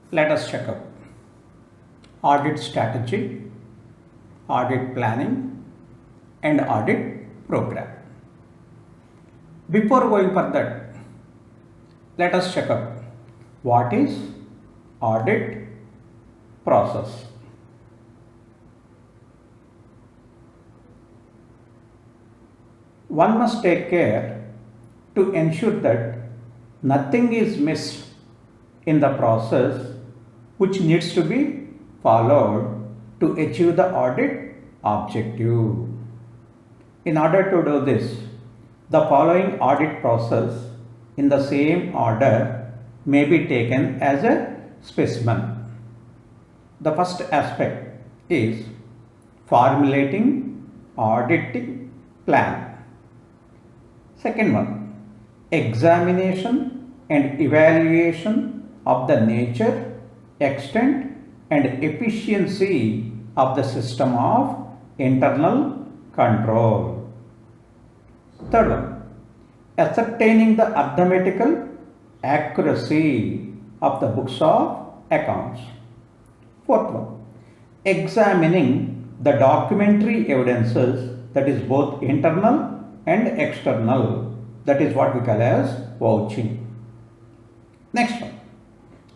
Let us check up audit strategy, audit planning, and audit program. Before going further, let us check up what is audit process. One must take care to ensure that nothing is missed in the process which needs to be followed to achieve the audit objective. In order to do this, the following audit process in the same order may be taken as a specimen. The first aspect is formulating auditing plan. Second one, examination and evaluation of the nature, extent and efficiency of the system of internal control. Third one, ascertaining the arithmetical accuracy of the books of accounts. Fourth one, examining the documentary evidences, that is both internal and external, that is what we call as vouching. Next one,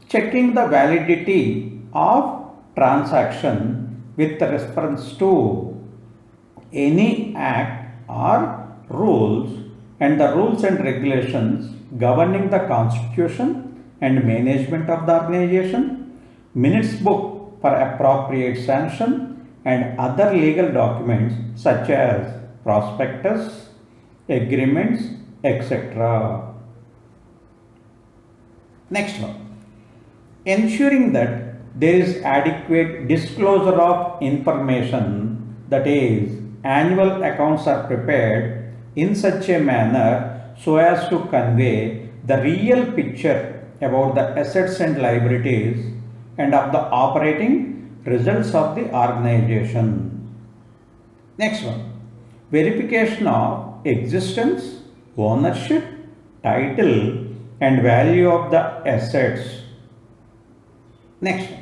checking the validity of transaction with reference to any act or rules and the rules and regulations governing the constitution and management of the organization, minutes book for appropriate sanction, and other legal documents such as prospectus, agreements, etc. Next one, ensuring that there is adequate disclosure of information, that is, annual accounts are prepared in such a manner so as to convey the real picture about the assets and liabilities and of the operating results of the organization. Next one, verification of existence, ownership, title and value of the assets. Next,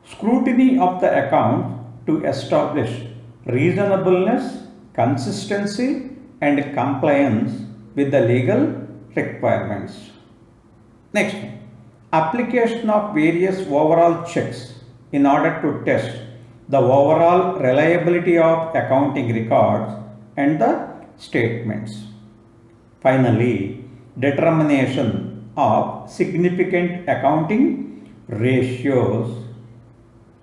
scrutiny of the account to establish reasonableness, consistency and compliance with the legal requirements. Next, application of various overall checks in order to test the overall reliability of accounting records and the statements. Finally, determination of significant accounting ratios.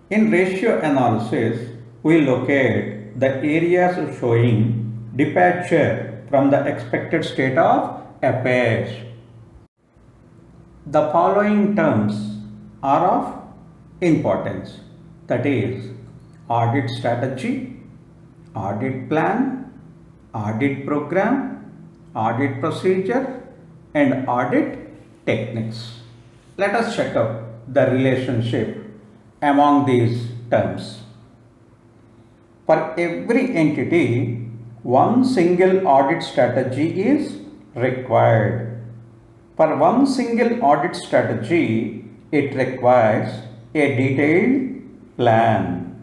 In ratio analysis, we locate the areas showing departure from the expected state of affairs. The following terms are of importance, that is, audit strategy, audit plan, audit program, audit procedure and audit techniques. Let us check out the relationship among these terms. For every entity, one single audit strategy is required. For one single audit strategy, it requires a detailed plan.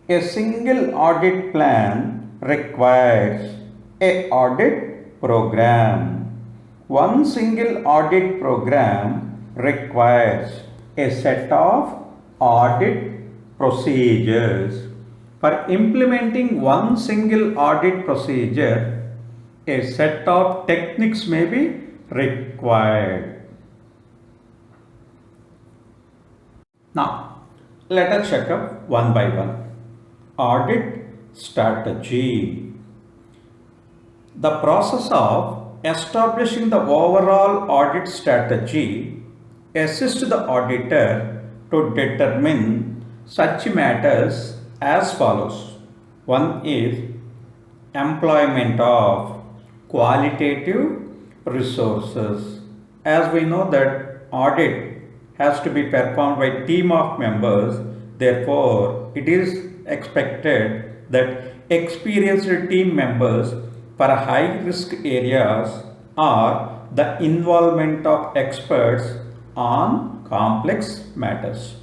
A single audit plan requires a audit program. One single audit program requires a set of audit procedures. For implementing one single audit procedure, a set of techniques may be required. Now, let us check up one by one. Audit strategy. The process of establishing the overall audit strategy assists the auditor to determine such matters as follows. One is employment of qualitative resources. As we know that audit has to be performed by a team of members, therefore it is expected that experienced team members for high risk areas or the involvement of experts on complex matters.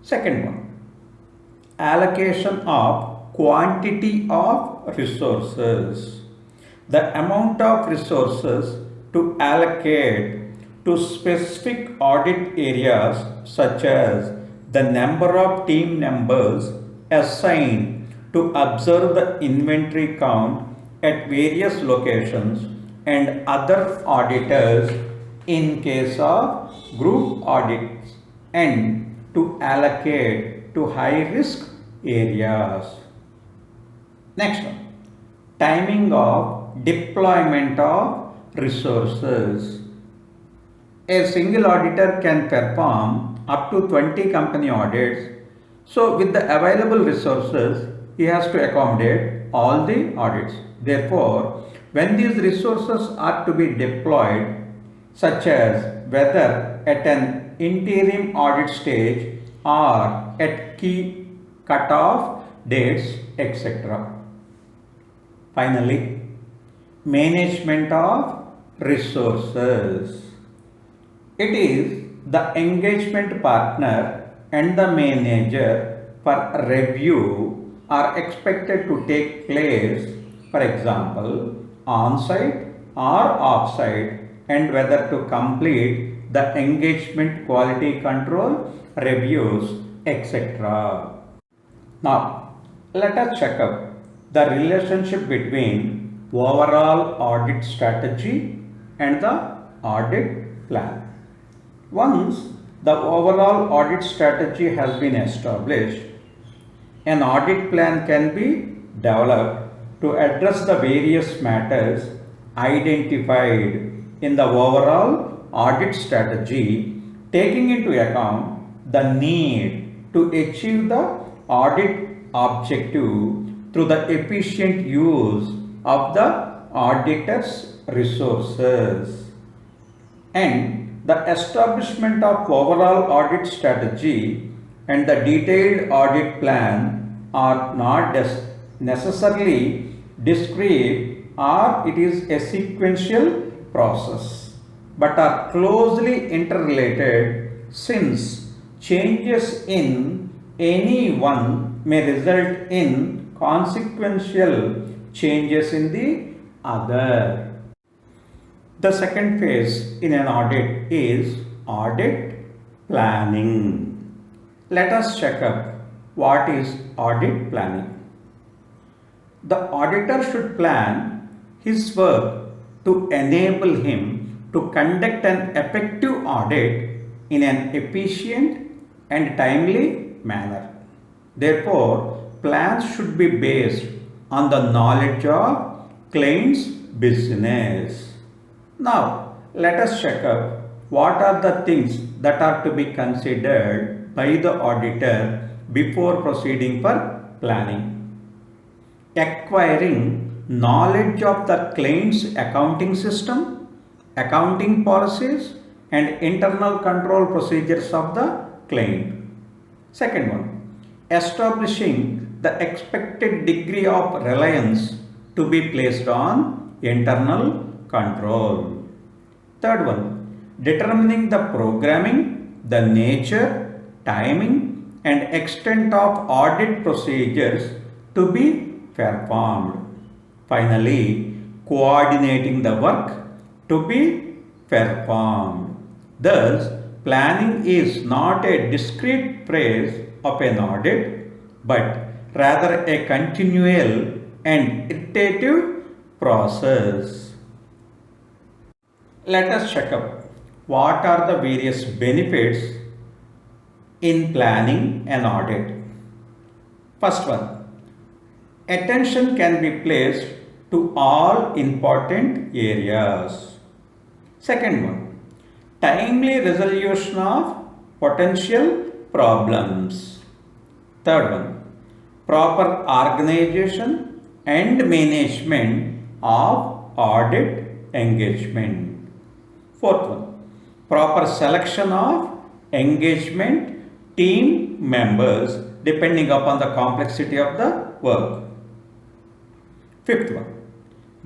Second one, allocation of quantity of resources. The amount of resources to allocate to specific audit areas, such as the number of team members assigned to observe the inventory count at various locations, and other auditors in case of group audits, and to allocate to high risk areas. Next one, timing of deployment of resources. A single auditor can perform up to 20 company audits. So with the available resources, he has to accommodate all the audits. Therefore, when these resources are to be deployed, such as whether at an interim audit stage or at key cutoff dates, etc. Finally, management of resources. It is the engagement partner and the manager for review are expected to take place, for example, on-site or off-site, and whether to complete the engagement quality control reviews, etc. Now, let us check out the relationship between overall audit strategy and the audit plan. Once the overall audit strategy has been established, an audit plan can be developed to address the various matters identified in the overall audit strategy, taking into account the need to achieve the audit objective through the efficient use of the auditor's resources. And the establishment of overall audit strategy and the detailed audit plan are not necessarily discrete, or it is a sequential process, but are closely interrelated, since changes in any one may result in consequential changes in the other. The second phase in an audit is audit planning. Let us check up what is audit planning. The auditor should plan his work to enable him to conduct an effective audit in an efficient and timely manner. Therefore, plans should be based on the knowledge of client's business. Now, let us check out what are the things that are to be considered by the auditor before proceeding for planning. Acquiring knowledge of the client's accounting system, accounting policies, and internal control procedures of the client. Second one, establishing the expected degree of reliance to be placed on internal control. Third one, determining the programming, the nature, timing, and extent of audit procedures to be performed. Finally, coordinating the work to be performed. Thus, planning is not a discrete phase of an audit, but rather a continual and iterative process. Let us check up what are the various benefits in planning an audit. First one, attention can be placed to all important areas. Second one, timely resolution of potential problems. Third one, proper organization and management of audit engagement. Fourth one, proper selection of engagement team members depending upon the complexity of the work. Fifth one,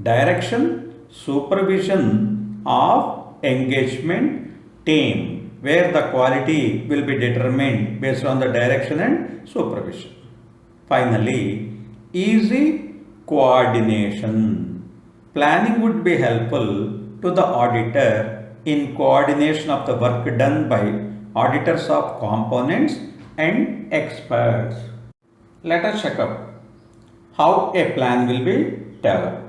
direction, supervision of engagement team where the quality will be determined based on the direction and supervision. Finally, easy coordination. Planning would be helpful to the auditor in coordination of the work done by auditors of components and experts. Let us check up how a plan will be developed.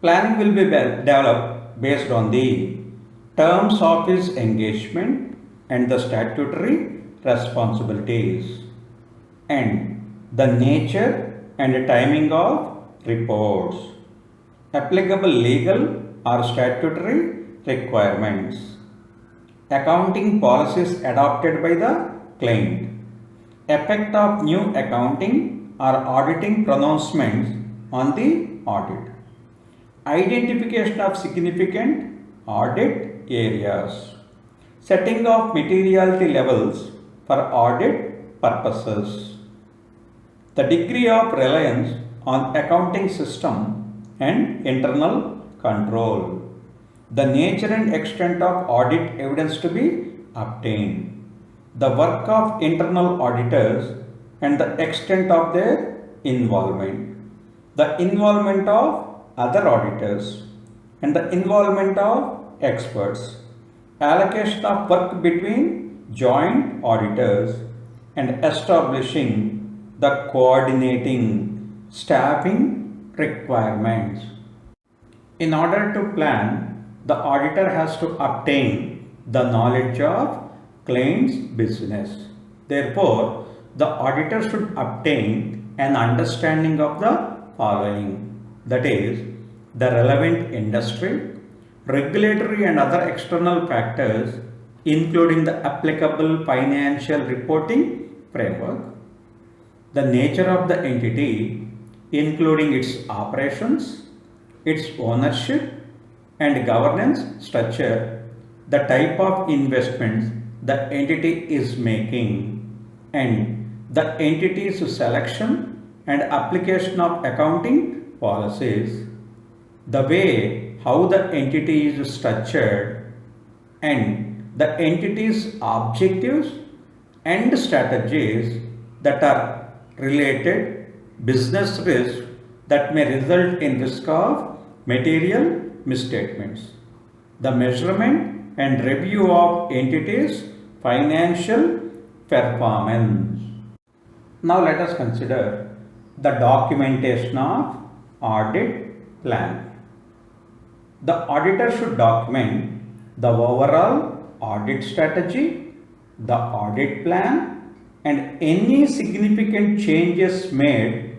Planning will be developed based on the terms of his engagement and the statutory responsibilities and the nature and timing of reports, applicable legal or statutory requirements, accounting policies adopted by the client, effect of new accounting or auditing pronouncements on the audit, identification of significant audit areas, setting of materiality levels for audit purposes, the degree of reliance on accounting system and internal control, the nature and extent of audit evidence to be obtained, the work of internal auditors and the extent of their involvement, the involvement of other auditors and the involvement of experts, allocation of work between joint auditors and establishing the coordinating staffing requirements. In order to plan, the auditor has to obtain the knowledge of client's business. Therefore, the auditor should obtain an understanding of the following, that is, the relevant industry, regulatory and other external factors, including the applicable financial reporting framework, the nature of the entity, including its operations, its ownership and governance structure, the type of investments the entity is making, and the entity's selection and application of accounting policies, the way how the entity is structured, and the entity's objectives and strategies that are related business risks that may result in risk of material misstatements, the measurement and review of entities' financial performance. Now let us consider the documentation of audit plan. The auditor should document the overall audit strategy, the audit plan, and any significant changes made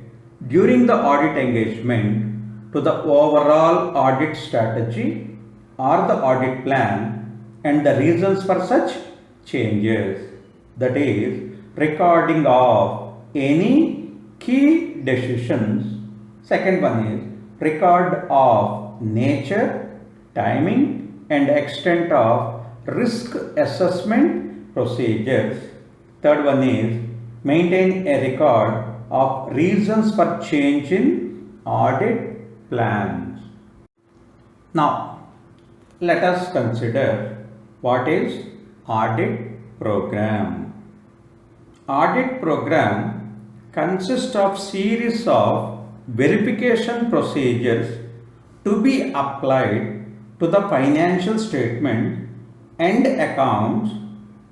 during the audit engagement to the overall audit strategy or the audit plan and the reasons for such changes. That is, recording of any key decisions. Second one is record of nature, timing and extent of risk assessment procedures. Third one is maintain a record of reasons for change in audit plans. Now, let us consider what is audit program. Audit program consists of series of verification procedures to be applied to the financial statement and accounts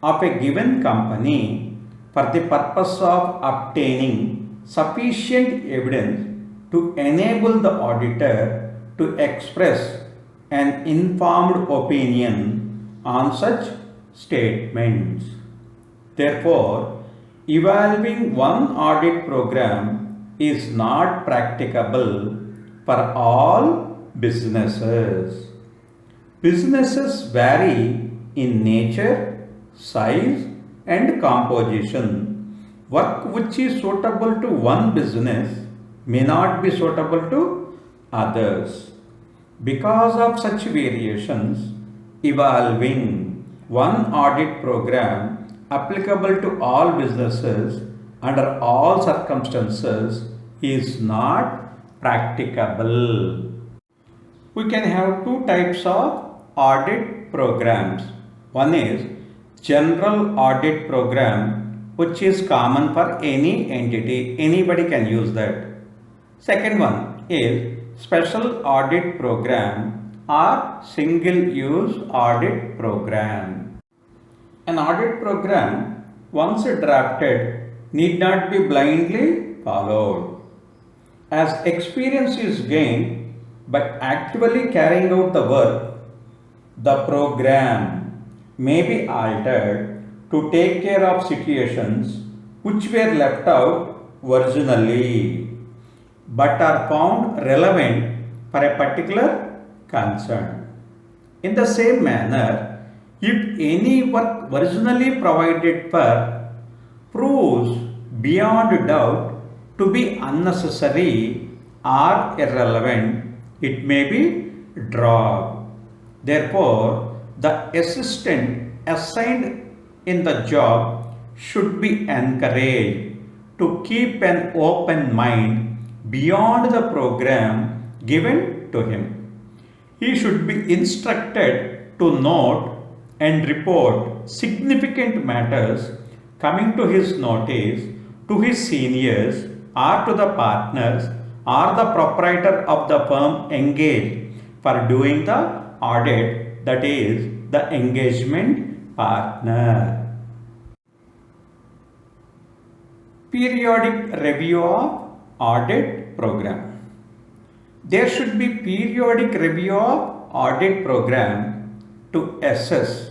of a given company for the purpose of obtaining sufficient evidence to enable the auditor to express an informed opinion on such statements. Therefore, evaluating one audit program is not practicable for all businesses. Businesses vary in nature, size and composition. Work which is suitable to one business may not be suitable to others. Because of such variations, evaluating one audit program applicable to all businesses under all circumstances is not practicable. We can have two types of audit programs. One is general audit program, which is common for any entity. Anybody can use that. Second one is special audit program or single use audit program. An audit program, once drafted, need not be blindly followed. As experience is gained by actually carrying out the work, the program may be altered to take care of situations which were left out originally but are found relevant for a particular concern. In the same manner, if any work originally provided for proves beyond doubt to be unnecessary or irrelevant, it may be dropped. Therefore, the assistant assigned in the job should be encouraged to keep an open mind beyond the program given to him. He should be instructed to note and report significant matters coming to his notice to his seniors or to the partners or the proprietor of the firm engaged for doing the audit, that is, the engagement partner. Periodic review of audit program. There should be periodic review of audit program to assess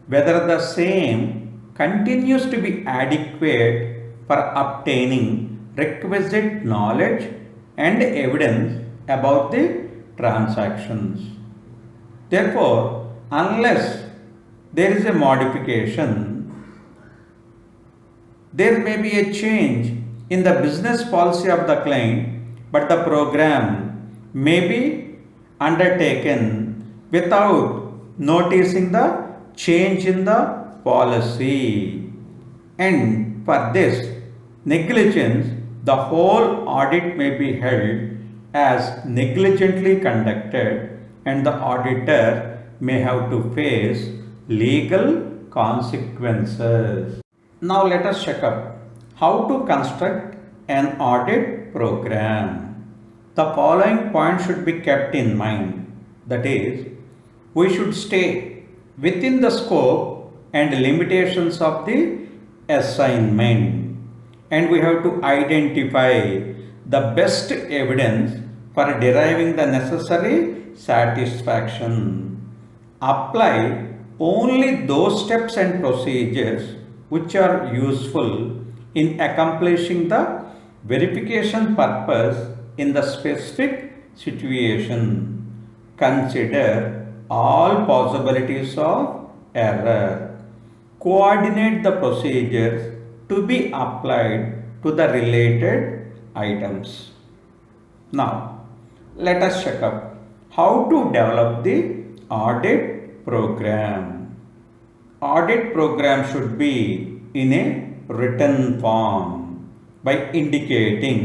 whether the same continues to be adequate for obtaining requisite knowledge and evidence about the transactions. Therefore, unless there is a modification, there may be a change in the business policy of the client, but the program may be undertaken without noticing the change in the policy. And for this negligence, the whole audit may be held as negligently conducted and the auditor may have to face legal consequences. Now let us check up how to construct an audit program. The following points should be kept in mind. That is, we should stay within the scope and limitations of the assignment, and we have to identify the best evidence for deriving the necessary satisfaction. Apply only those steps and procedures which are useful in accomplishing the verification purpose in the specific situation. Consider all possibilities of error. Coordinate the procedures to be applied to the related items. Now, let us check up how to develop the audit program. Audit program should be in a written form by indicating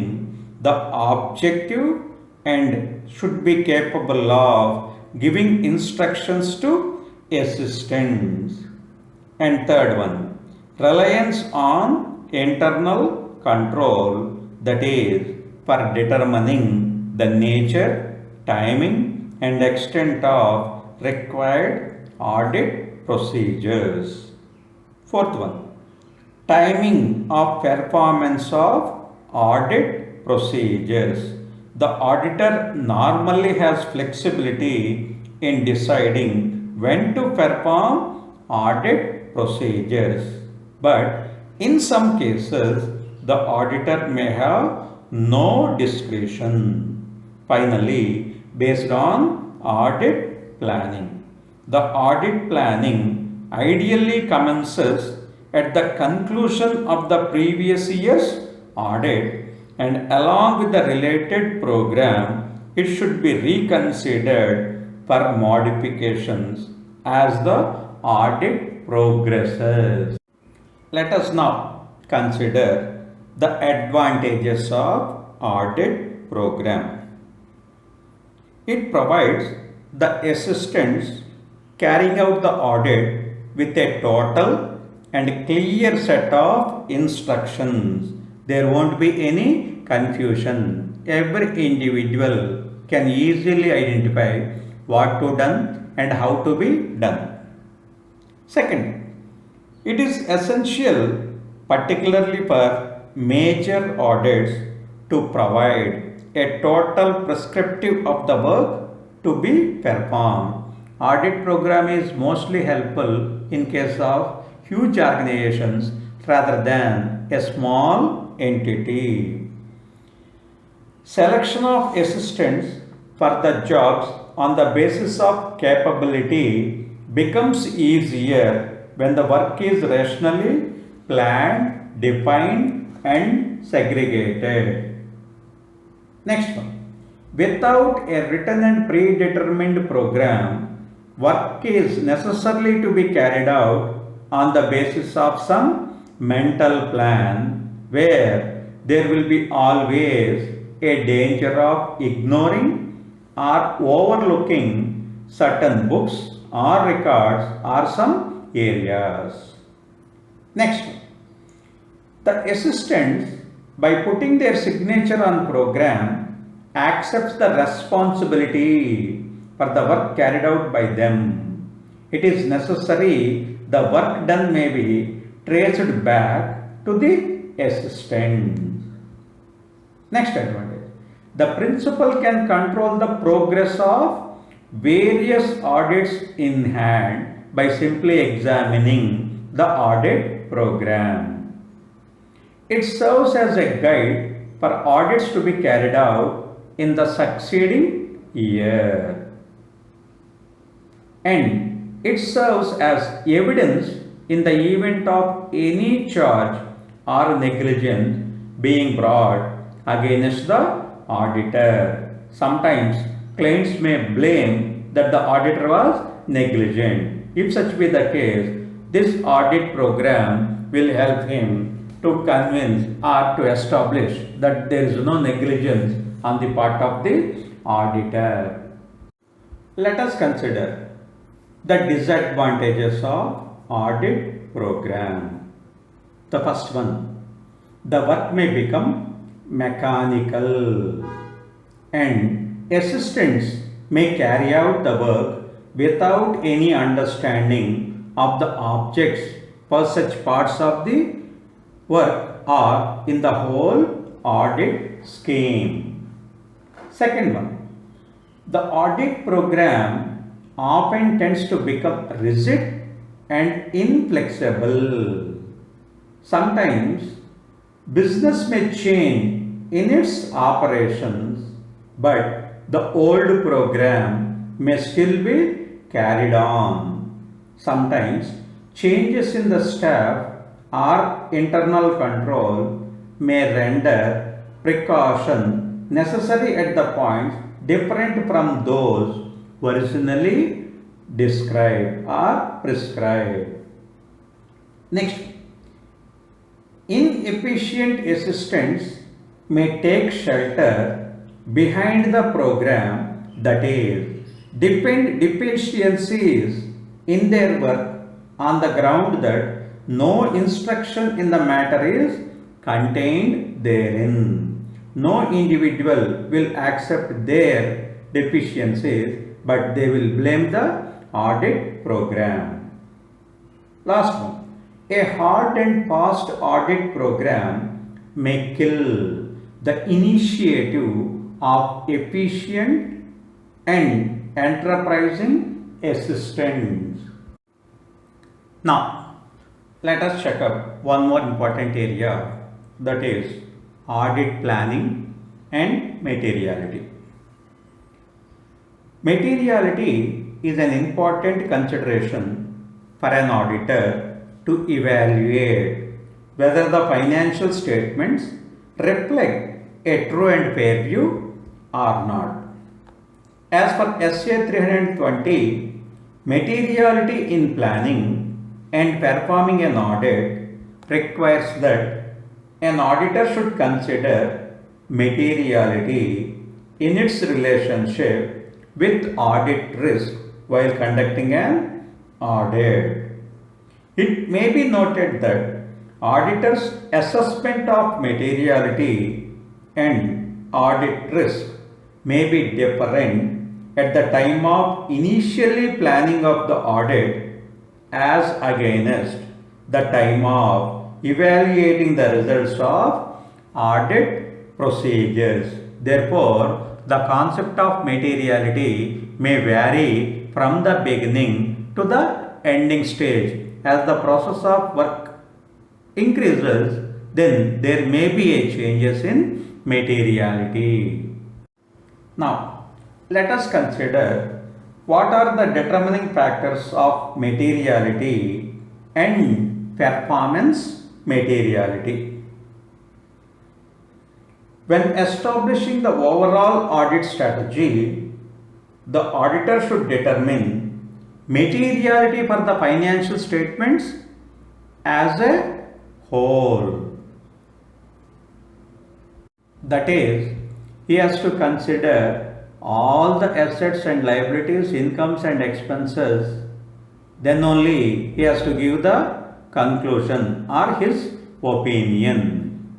the objective and should be capable of giving instructions to assistants. And third one, reliance on internal control, that is, for determining the nature, timing and extent of required audit procedures. Fourth one, timing of performance of audit procedures. The auditor normally has flexibility in deciding when to perform audit procedures, but in some cases the auditor may have no discretion. Finally, based on audit planning, the audit planning ideally commences at the conclusion of the previous year's audit, and along with the related program, it should be reconsidered for modifications as the audit progresses. Let us now consider the advantages of audit program. It provides the assistants carrying out the audit with a total and clear set of instructions. There won't be any confusion. Every individual can easily identify what to done and how to be done. Second, it is essential, particularly for major audits, to provide a total prescriptive of the work to be performed. Audit program is mostly helpful in case of huge organizations rather than a small entity. Selection of assistants for the jobs on the basis of capability becomes easier when the work is rationally planned, defined, and segregated. Next one. Without a written and predetermined program, work is necessarily to be carried out on the basis of some mental plan where there will be always a danger of ignoring or overlooking certain books or records or some areas. Next, the assistants, by putting their signature on program, accepts the responsibility for the work carried out by them. It is necessary the work done may be traced back to the assistant. Next advantage. The principal can control the progress of various audits in hand by simply examining the audit program. It serves as a guide for audits to be carried out in the succeeding year. And it serves as evidence in the event of any charge or negligence being brought against the auditor. Sometimes clients may blame that the auditor was negligent. If such be the case, this audit program will help him to convince or to establish that there is no negligence on the part of the auditor. Let us consider the disadvantages of audit program. The first one, the work may become mechanical and assistants may carry out the work without any understanding of the objects for such parts of the work or in the whole audit scheme. Second one, the audit program often tends to become rigid and inflexible. Sometimes business may change in its operations, but the old program may still be carried on. Sometimes changes in the staff or internal control may render precaution necessary at the points different from those originally described or prescribed. Next, inefficient assistants may take shelter behind the program, that is, depend deficiencies in their work on the ground that no instruction in the matter is contained therein. No individual will accept their deficiencies, but they will blame the audit program. Last one, a hard and fast audit program may kill the initiative of efficient and enterprising assistants. Now, let us check up one more important area, that is audit planning and materiality. Materiality is an important consideration for an auditor to evaluate whether the financial statements reflect a true and fair view or not. As for SA 320, materiality in planning and performing an audit requires that an auditor should consider materiality in its relationship with audit risk while conducting an audit. It may be noted that auditors' assessment of materiality and audit risk may be different at the time of initially planning of the audit as against the time of evaluating the results of audit procedures. Therefore, the concept of materiality may vary from the beginning to the ending stage. As the process of work increases, then there may be a changes in materiality. Now, let us consider what are the determining factors of materiality and performance materiality. When establishing the overall audit strategy, the auditor should determine materiality for the financial statements as a whole. That is, he has to consider all the assets and liabilities, incomes and expenses. Then only he has to give the conclusion or his opinion.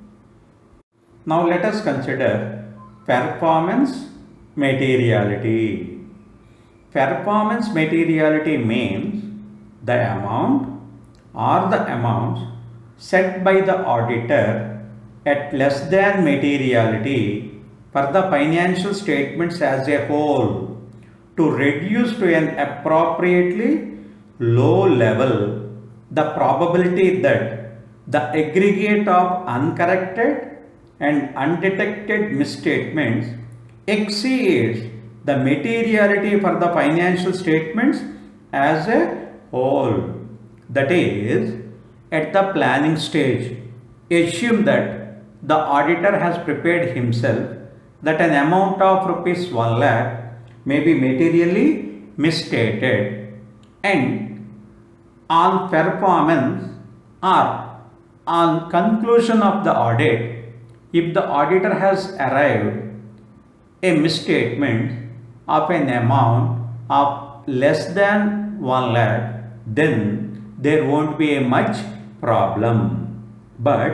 Now let us consider performance materiality. Performance materiality means the amount or the amounts set by the auditor at less than materiality for the financial statements as a whole to reduce to an appropriately low level the probability that the aggregate of uncorrected and undetected misstatements exceeds the materiality for the financial statements as a whole. That is, at the planning stage, assume that the auditor has prepared himself that an amount of rupees 1 lakh may be materially misstated, and on performance or on conclusion of the audit, if the auditor has arrived a misstatement of an amount of less than 1 lakh, then there won't be a much problem. But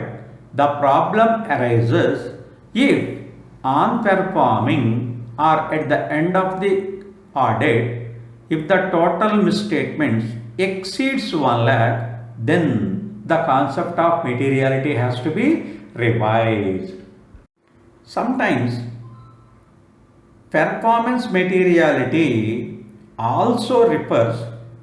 the problem arises if on performing or at the end of the audit, if the total misstatements exceeds 1 lakh, then the concept of materiality has to be revised. Sometimes performance materiality also refers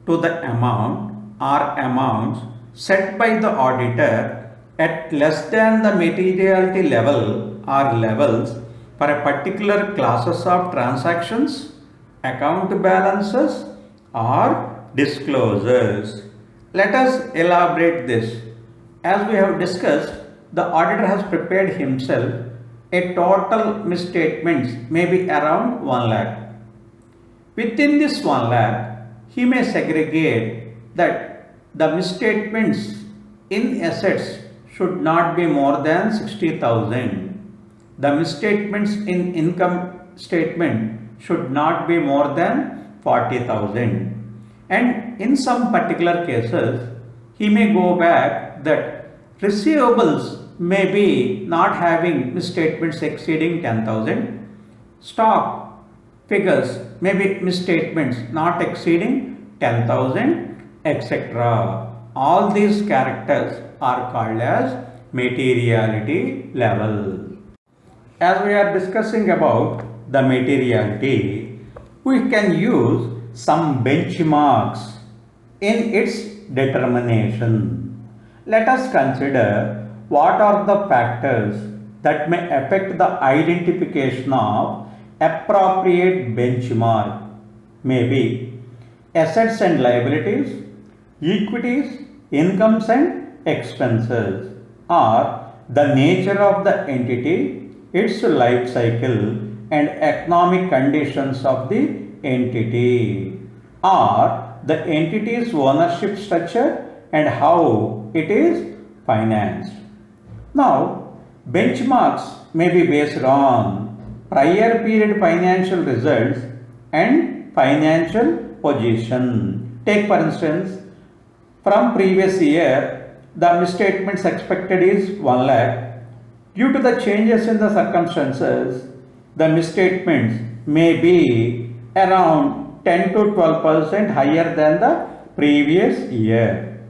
to the amount or amounts set by the auditor at less than the materiality level or levels for a particular classes of transactions, account balances or disclosures. Let us elaborate this. As we have discussed, the auditor has prepared himself a total misstatements may be around 1 lakh. Within this 1 lakh, he may segregate that the misstatements in assets should not be more than 60,000. The misstatements in income statement should not be more than 40,000. And in some particular cases, he may go back that receivables may be not having misstatements exceeding 10,000. Stock figures may be misstatements not exceeding 10,000, etc. All these characters are called as materiality level. As we are discussing about the materiality, we can use some benchmarks in its determination. Let us consider what are the factors that may affect the identification of appropriate benchmark. Maybe assets and liabilities, equities, incomes and expenses, or the nature of the entity, its life cycle and economic conditions of the entity, or the entity's ownership structure and how it is financed. Now, benchmarks may be based on prior period financial results and financial position. Take for instance, From previous year, the misstatements expected is 1 lakh. Due to the changes in the circumstances, the misstatements may be around 10 to 12% higher than the previous year.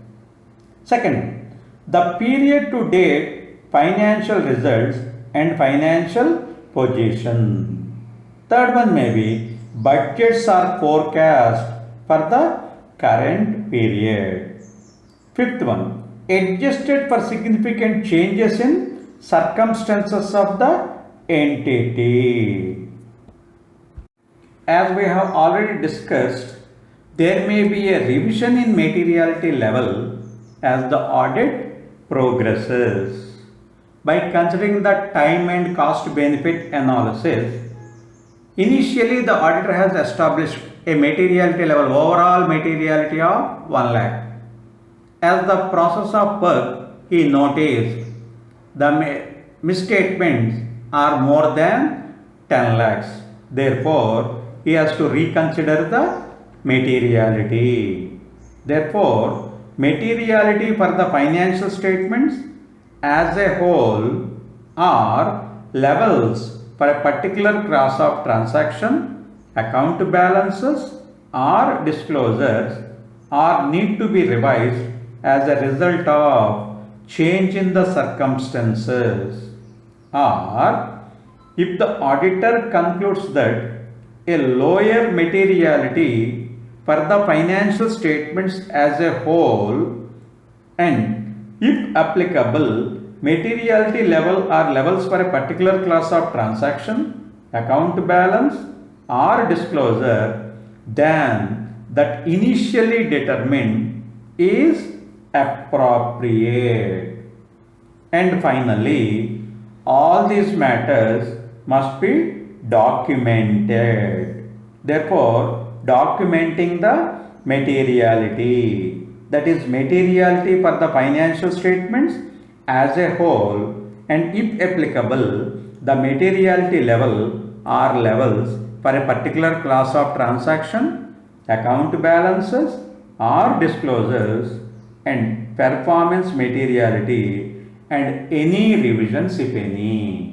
Second, the period to date financial results and financial position. Third one may be budgets are forecast for the current period. Fifth one, adjusted for significant changes in circumstances of the entity. As we have already discussed, there may be a revision in materiality level as the audit progresses. By considering the time and cost benefit analysis, initially the auditor has established a materiality level, overall materiality of 1 lakh. As the process of work, he noticed the misstatements are more than 10 lakhs. Therefore, he has to reconsider the materiality. Therefore, materiality for the financial statements as a whole are levels for a particular class of transaction, account balances or disclosures or need to be revised as a result of change in the circumstances, or if the auditor concludes that a lower materiality for the financial statements as a whole and if applicable materiality level or levels for a particular class of transaction, account balance or disclosure than that initially determined is appropriate. And finally, all these matters must be documented. Therefore, documenting the materiality, that is materiality for the financial statements as a whole and if applicable, the materiality level or levels for a particular class of transaction, account balances or disclosures and performance materiality and any revisions if any.